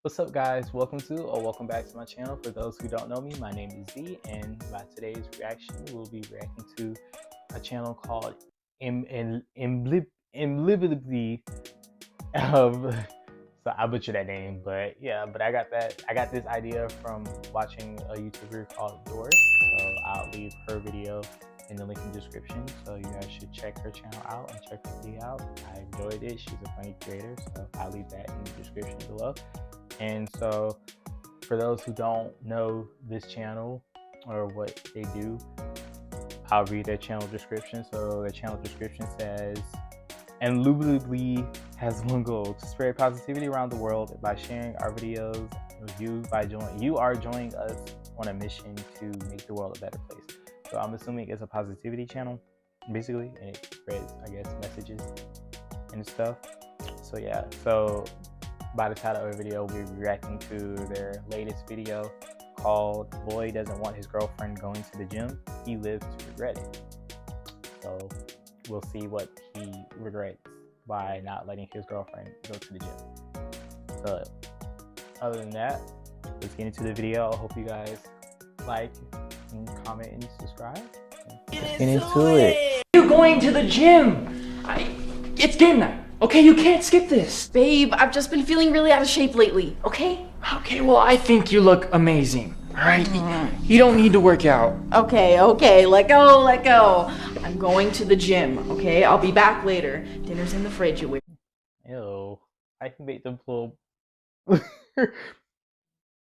What's up, guys? Welcome back to my channel. For those who don't know me, my name is Z, and by today's reaction, we'll be reacting to a channel called Imlibly. So I butchered that name, but yeah, I got this idea from watching a YouTuber called Doris. So I'll leave her video in the link in the description, so you guys should check her channel out and check her video out. I enjoyed it. She's a funny creator, so I'll leave that in the description below. And so for those who don't know this channel or what they do, I'll read their channel description. So their channel description says, "Indubitably has one goal: to spread positivity around the world by sharing our videos. You are joining us on a mission to make the world a better place." So I'm assuming it's a positivity channel, basically, and it spreads, I guess, messages and stuff. So yeah, so by the title of the video, we're reacting to their latest video called "Boy Doesn't Want His Girlfriend Going to the Gym. He Lives to Regret It." So we'll see what he regrets by not letting his girlfriend go to the gym. So other than that, let's get into the video. I hope you guys like and comment and subscribe. Let's get into it. You're going to the gym. It's game night. Okay, you can't skip this. Babe, I've just been feeling really out of shape lately, okay? Okay, well, I think you look amazing. All right? You don't need to work out. Okay, let go. I'm going to the gym, okay? I'll be back later. Dinner's in the fridge. Ew, I can make them little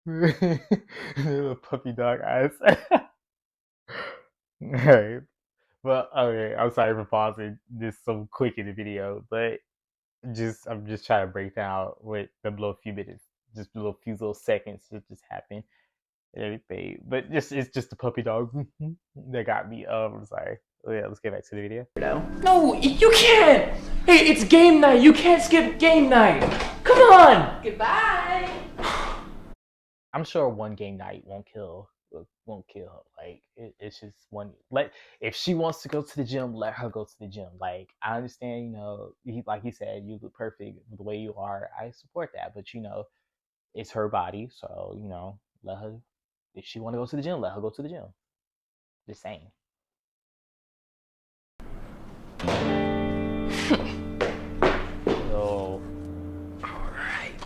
little puppy dog eyes. Alright. Well, okay, I'm sorry for pausing this so quick in the video, but I'm just trying to break down what the little few minutes, just a few little seconds that just happened and everything. But it's just the puppy dog that got me. I'm sorry. Yeah, let's get back to the video. No, you can't. Hey, it's game night. You can't skip game night. Come on. Goodbye. I'm sure one game night won't kill her. Like it's just one. If she wants to go to the gym, let her go to the gym. Like, I understand, like he said, you look perfect the way you are. I support that, but it's her body, so let her. If she want to go to the gym, let her go to the gym. Just saying. So, All right.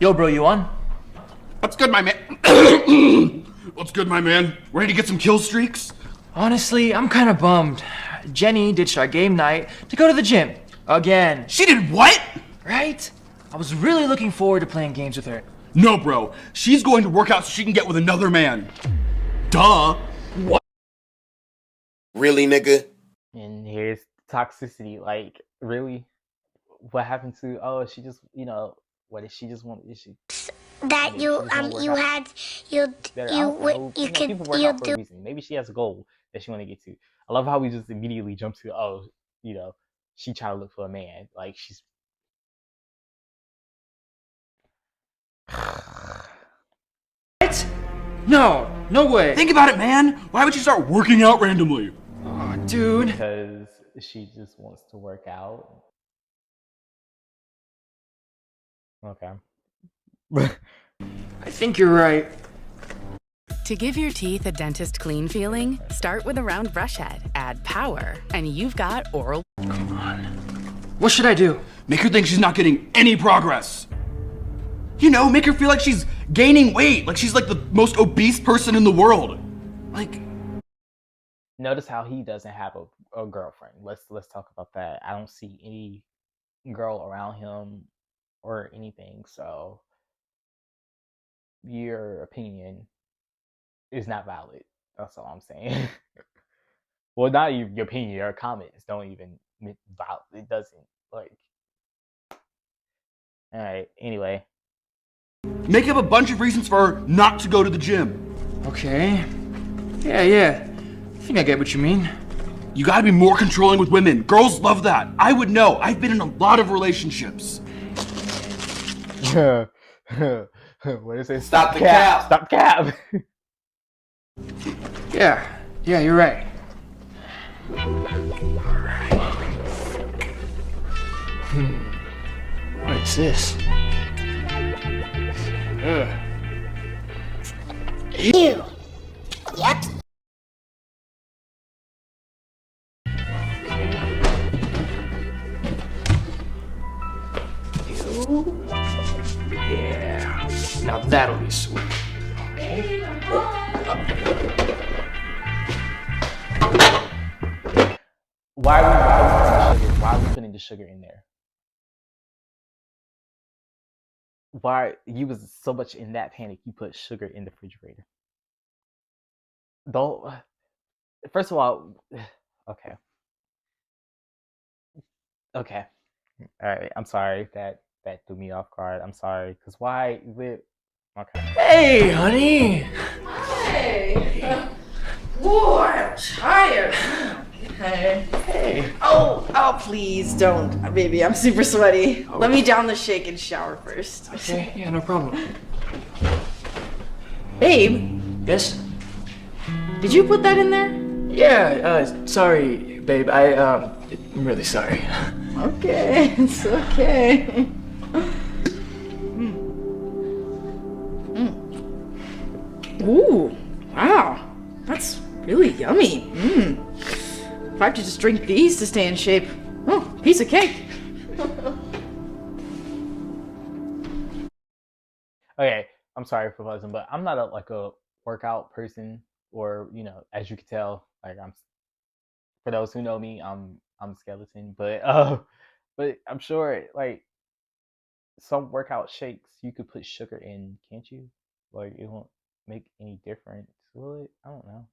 Yo, bro, you on? What's good, my man? What's good, my man? Ready to get some kill streaks? Honestly, I'm kind of bummed. Jenny ditched our game night to go to the gym. Again. She did what? Right? I was really looking forward to playing games with her. No, bro. She's going to work out so she can get with another man. Duh. What? Really, nigga? and here's toxicity. Like, really? What happened to? Oh, she just, what if she just want? Is she? That you People work out for a reason. Maybe she has a goal that she want to get to. I love how we just immediately jump to, oh, she trying to look for a man. Like, she's. What? No way. Think about it, man. Why would she start working out randomly? Oh, dude. Because she just wants to work out. Okay. I think you're right. To give your teeth a dentist clean feeling, start with a round brush head, add power, and you've got oral. Come on. What should I do? Make her think she's not getting any progress. Make her feel like she's gaining weight, like she's like the most obese person in the world. Like, notice how he doesn't have a girlfriend. Let's talk about that. I don't see any girl around him or anything, so your opinion is not valid. That's all I'm saying. Well, not your opinion, your comments don't even valid. It doesn't, like. Alright, anyway. make up a bunch of reasons for her not to go to the gym. Okay. Yeah. I think I get what you mean. You gotta be more controlling with women. Girls love that. I would know. I've been in a lot of relationships. What do you say? Stop the cap. Stop cap. Yeah, you're right. What is this? Ugh. You. Yep. Yeah. Now that'll be sweet. Why are we putting the sugar in there? Why you was so much in that panic you put sugar in the refrigerator? Don't. First of all, okay, okay, all right. I'm sorry that threw me off guard. I'm sorry, cause why? Okay. Hey, honey. Hey. Boy, I'm tired. Okay. Hey. Oh, please don't, baby. I'm super sweaty. Let me down the shake and shower first. Okay, yeah, no problem. Babe, Yes? did you put that in there? Yeah, sorry, babe. I'm really sorry. Okay, it's okay. Ooh, wow. That's really yummy. If I have to just drink these to stay in shape. Oh, piece of cake. Okay, I'm sorry for buzzing, but I'm not a workout person, or as you can tell, like for those who know me, I'm a skeleton, but I'm sure like some workout shakes you could put sugar in, can't you? Like it won't make any difference, will it? I don't know.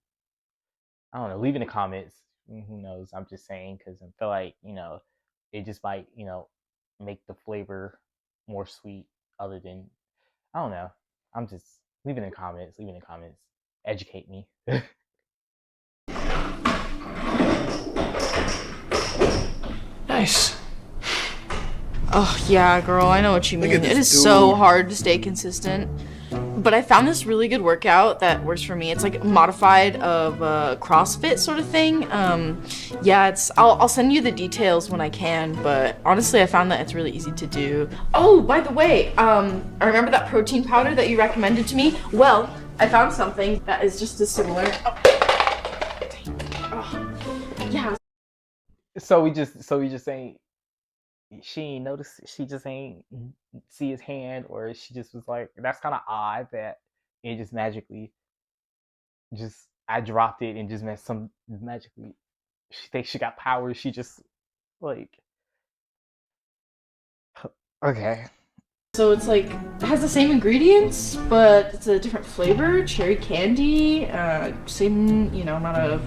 I don't know. Leave in the comments. Who knows? I'm just saying because I feel like it just might make the flavor more sweet. Other than I don't know. I'm just leave it in the comments. Leave it in the comments. Educate me. Nice. Oh, yeah, girl, I know what you mean. at It this is so dude. hard to stay consistent. But I found this really good workout that works for me. It's like modified of a CrossFit sort of thing. Yeah, I'll send you the details when I can, but honestly, I found that it's really easy to do. Oh, by the way, I remember that protein powder that you recommended to me? Well, I found something that is just as similar. Oh, yeah. So we just saying she ain't noticed. She just ain't see his hand, or she just was like, that's kind of odd that it just magically just I dropped it and just meant some magically. She thinks she got powers. She just like okay. So it's like, it has the same ingredients, but it's a different flavor, cherry candy, same, amount of,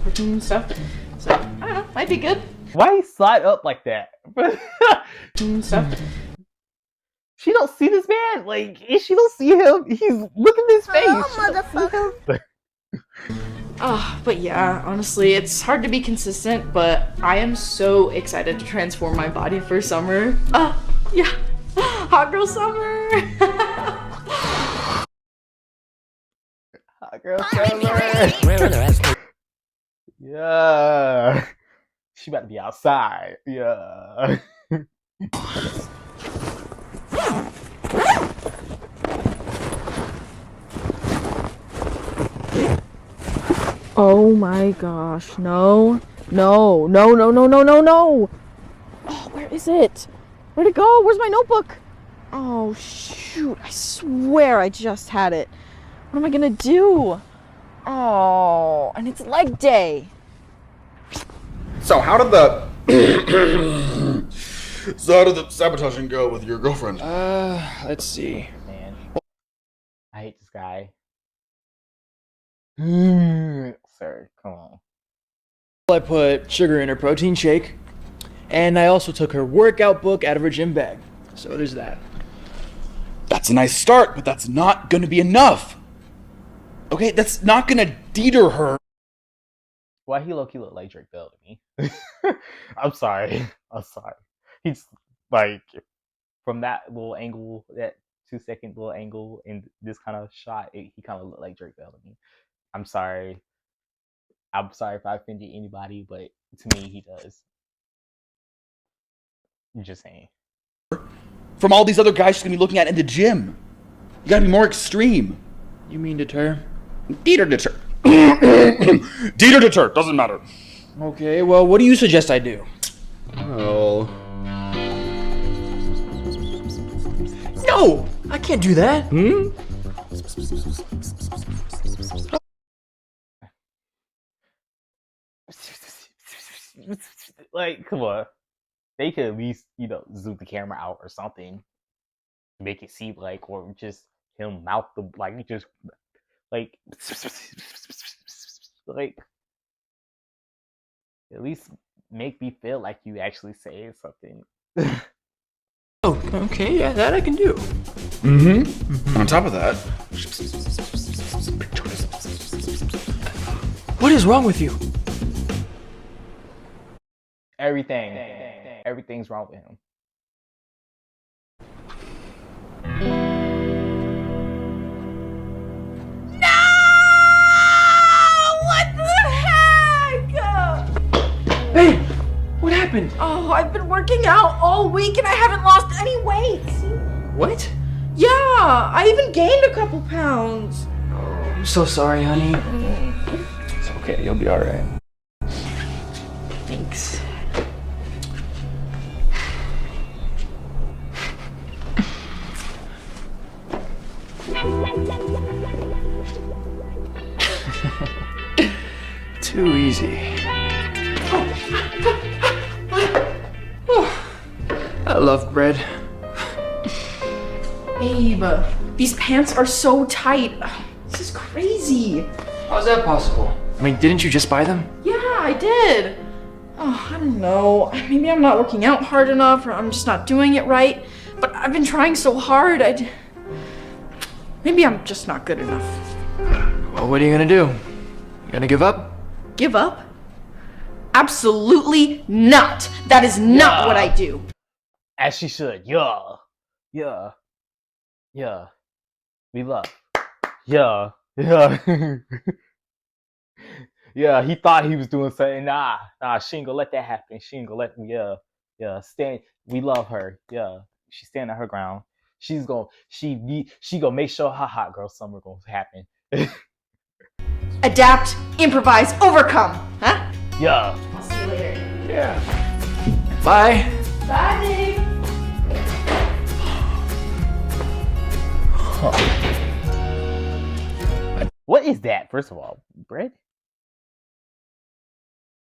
protein and stuff. So, I don't know, might be good. Why he slide up like that? Stuff. She don't see this man. Like she don't see him. He's look at his face. Motherfucker. But yeah, honestly, it's hard to be consistent, but I am so excited to transform my body for summer. Yeah. Hot girl summer. Hot girl summer. Yeah. She about to be outside. Yeah. Oh my gosh, no. No, no, no, no, no, no, no. Oh, where is it? Where'd it go? Where's my notebook? Oh, shoot. I swear I just had it. What am I gonna do? Oh, and it's leg day. So how did the sabotaging go with your girlfriend? Let's see. Man, I hate this guy. Sir, come on. I put sugar in her protein shake, and I also took her workout book out of her gym bag. So there's that. That's a nice start, but that's not gonna be enough. Okay, that's not gonna deter her. Why he low-key look like Drake Bell to me? I'm sorry. I'm sorry. He's like from that little angle, that 2-second little angle in this kind of shot, he kind of looked like Drake Bell to me. I'm sorry. I'm sorry if I offended anybody, but to me, he does. I'm just saying. From all these other guys she's gonna be looking at in the gym. You gotta be more extreme. You mean deter? Deter. Deter, doesn't matter. Okay, well, what do you suggest I do? Oh. No! I can't do that. Like, come on. They could at least, zoom the camera out or something. Make it seem like, or just him mouth the, like, just, like, like, at least make me feel like you actually saying something. Oh, okay, yeah, that I can do. On top of that, What is wrong with you? Everything's wrong with him. What the heck? Hey, what happened? Oh, I've been working out all week and I haven't lost any weight. What? Yeah, I even gained a couple pounds. I'm so sorry, honey. It's okay, you'll be alright. Thanks. Too easy. I love bread. Babe, these pants are so tight. This is crazy. How's that possible? I mean, didn't you just buy them? Yeah, I did. Oh, I don't know. Maybe I'm not working out hard enough, or I'm just not doing it right. But I've been trying so hard. Maybe I'm just not good enough. Well, what are you gonna do? You gonna give up? Give up? Absolutely not. That is not what I do. As she should. Yeah. We love. Yeah. Yeah, he thought he was doing something. Nah, she ain't gonna let that happen. She ain't gonna let me, stand. We love her. Yeah, she's standing her ground. She gonna make sure her hot girl summer gonna happen. Adapt, improvise, overcome. Huh? Yeah. I'll see you later. Yeah. Bye. Bye, babe. What is that? First of all, bread.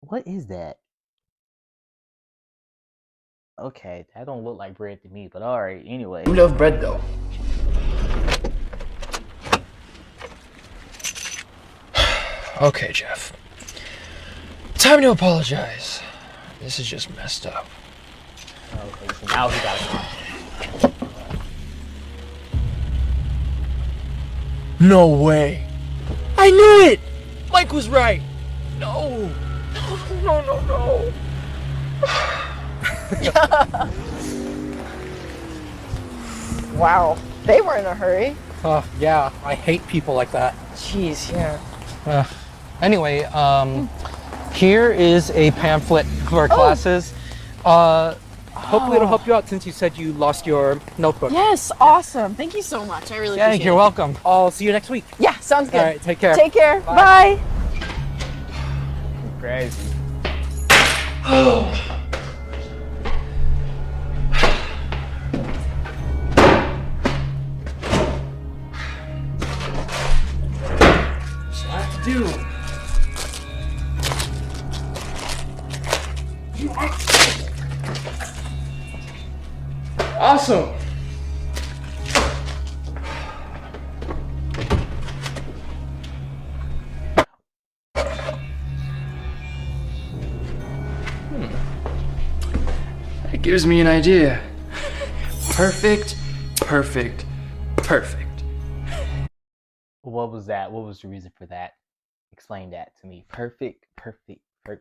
What is that? Okay, that don't look like bread to me, but alright, anyway. You love bread, though. Okay, Jeff. Time to apologize. This is just messed up. Okay, so now he got No way. I knew it! Mike was right. No. No. Wow, they were in a hurry. Yeah, I hate people like that. Jeez, yeah. Anyway, here is a pamphlet for our classes. Hopefully it'll help you out since you said you lost your notebook. Yes, awesome. Thank you so much. I really appreciate it. You're welcome. I'll see you next week. Yeah, sounds good. All right, take care. Take care. Bye. crazy. So I have to do. Awesome. That gives me an idea. Perfect. What was that? What was the reason for that? Explain that to me. Perfect.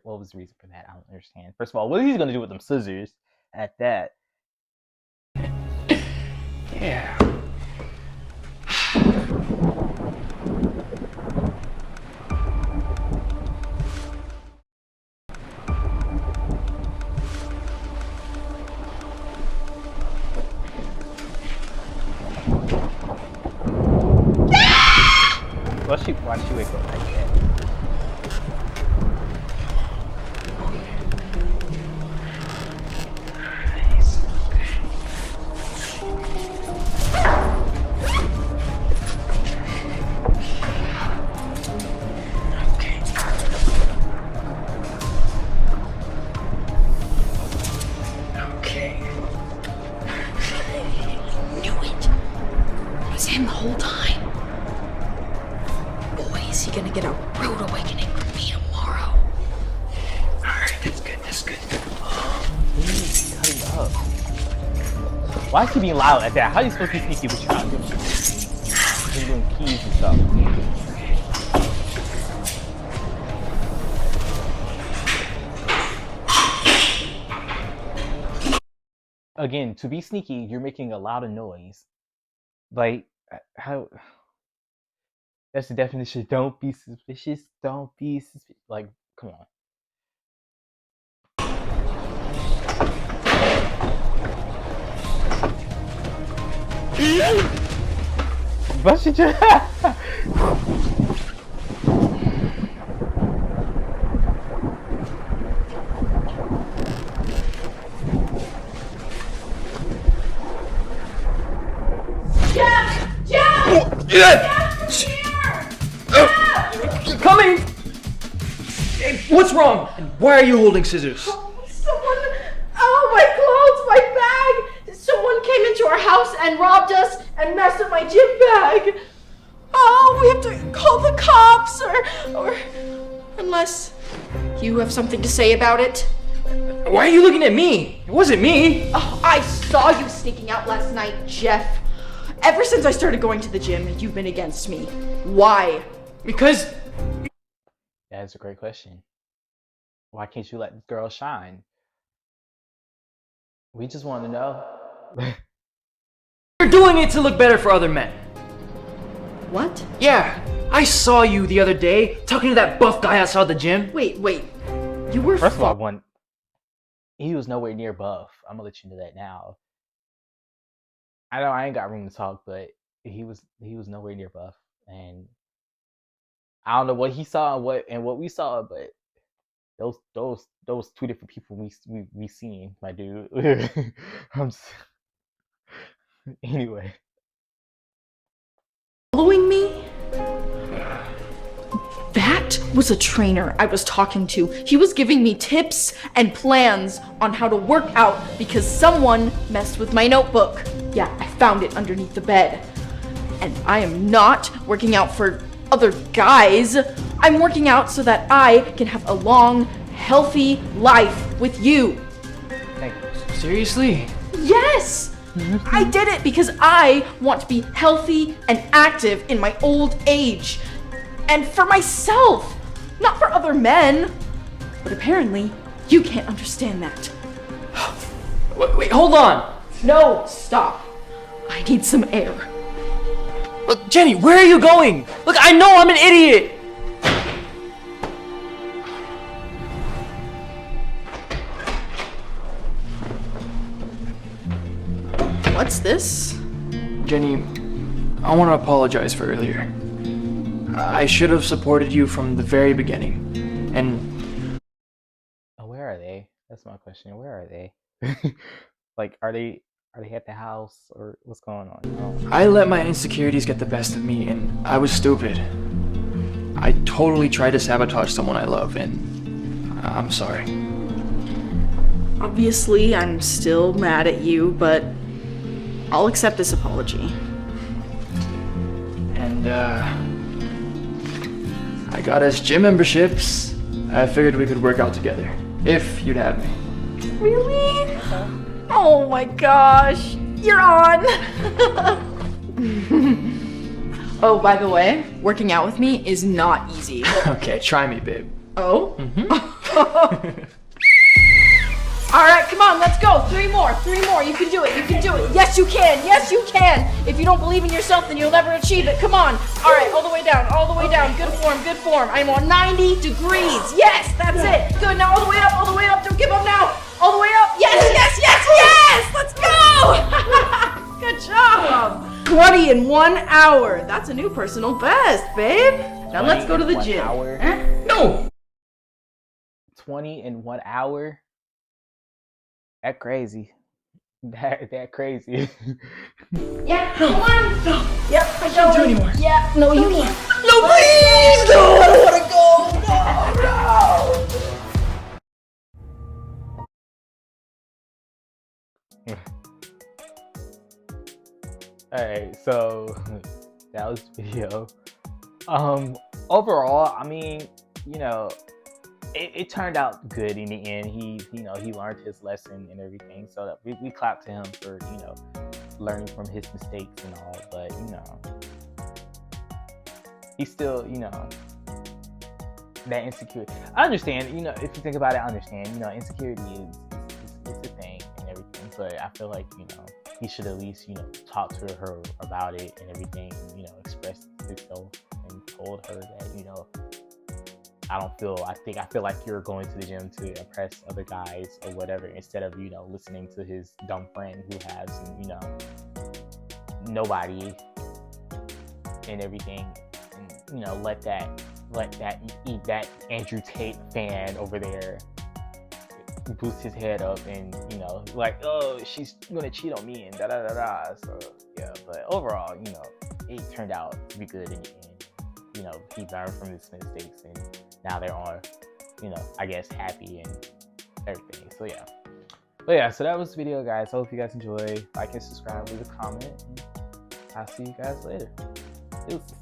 What was the reason for that? I don't understand. First of all, what are he gonna do with them scissors at that? Yeah. you wake up like that? Him the whole time. Boy, is he gonna get a rude awakening from me tomorrow. Alright, that's good, that's good. He's cutting up. Why is he being loud like that? How are you supposed to be sneaky with your house? He's doing keys and stuff. Again, to be sneaky, you're making a lot of noise. Like, how? That's the definition. Don't be suspicious. Don't be suspicious. Like, come on. But she just. Coming! Hey, what's wrong? And why are you holding scissors? Someone, oh, my clothes, my bag. Someone came into our house and robbed us and messed up my gym bag. Oh, we have to call the cops or unless you have something to say about it. Why are you looking at me? It wasn't me. Oh, I saw you sneaking out last night, Jeff. Ever since I started going to the gym, you've been against me. Why? Because That's a great question. Why can't you let this girl shine? We just want to know. you're doing it to look better for other men. What? Yeah, I saw you the other day talking to that buff guy outside the gym. Wait. You were First of all, he was nowhere near buff. I'm gonna let you know that now. I know I ain't got room to talk, but he was nowhere near buff, and I don't know what he saw and what we saw, but those two different people we seen, my dude. Anyway. following me? That was a trainer I was talking to. He was giving me tips and plans on how to work out because someone messed with my notebook. Yeah, I found it underneath the bed. And I am not working out for other guys. I'm working out so that I can have a long, healthy life with you. Thank you. Seriously? Yes! I did it because I want to be healthy and active in my old age. And for myself, not for other men. But apparently, you can't understand that. Wait, hold on. No, stop. I need some air. Look, Jenny, where are you going? Look, I know I'm an idiot. What's this? Jenny, I want to apologize for earlier. I should have supported you from the very beginning. And Where are they? That's my question. Where are they? Like, are they at the house or what's going on? Oh. I let my insecurities get the best of me, and I was stupid. I totally tried to sabotage someone I love, and I'm sorry. Obviously, I'm still mad at you, but I'll accept this apology. And I got us gym memberships. I figured we could work out together, if you'd have me. Really? Oh my gosh, you're on. Oh, by the way, working out with me is not easy. Okay, try me, babe. Oh? All right, come on, let's go. Three more. You can do it. Yes, you can. If you don't believe in yourself, then you'll never achieve it. Come on. All right, all the way down. Good form. I'm on 90 degrees. Yes, that's it. Good, now all the way up. Don't give up now. All the way up. Yes. Let's go. Good job. 20 in 1 hour. That's a new personal best, babe. Now let's go to the 1 gym. hour? Huh? No! 20 in 1 hour? That crazy. That crazy. Yeah, come on. No! Yep, I can't do anymore. Yeah, no, you can't. No, please! No, I don't want to go! No, no! Alright, so that was the video. Overall, I mean, you know, it turned out good in the end. He learned his lesson and everything. So we clapped to him for, you know, learning from his mistakes and all. But, you know, he's still, you know, that insecurity. I understand, you know, if you think about it, I understand, you know, insecurity is a thing and everything. But I feel like, you know, he should at least, you know, talk to her about it and everything, you know, express himself and told her that, you know, I feel like you're going to the gym to impress other guys or whatever, instead of, you know, listening to his dumb friend who has, you know, nobody and everything, and, you know, let that Andrew Tate fan over there boost his head up and, you know, like, oh, she's gonna cheat on me and da da da da. So yeah, but overall, you know, it turned out to be good in the end. You know, he learned from his mistakes and now they're all, you know, I guess happy and everything. So yeah. But yeah, so that was the video, guys. Hope you guys enjoy. Like and subscribe, leave a comment, and I'll see you guys later. Deuces.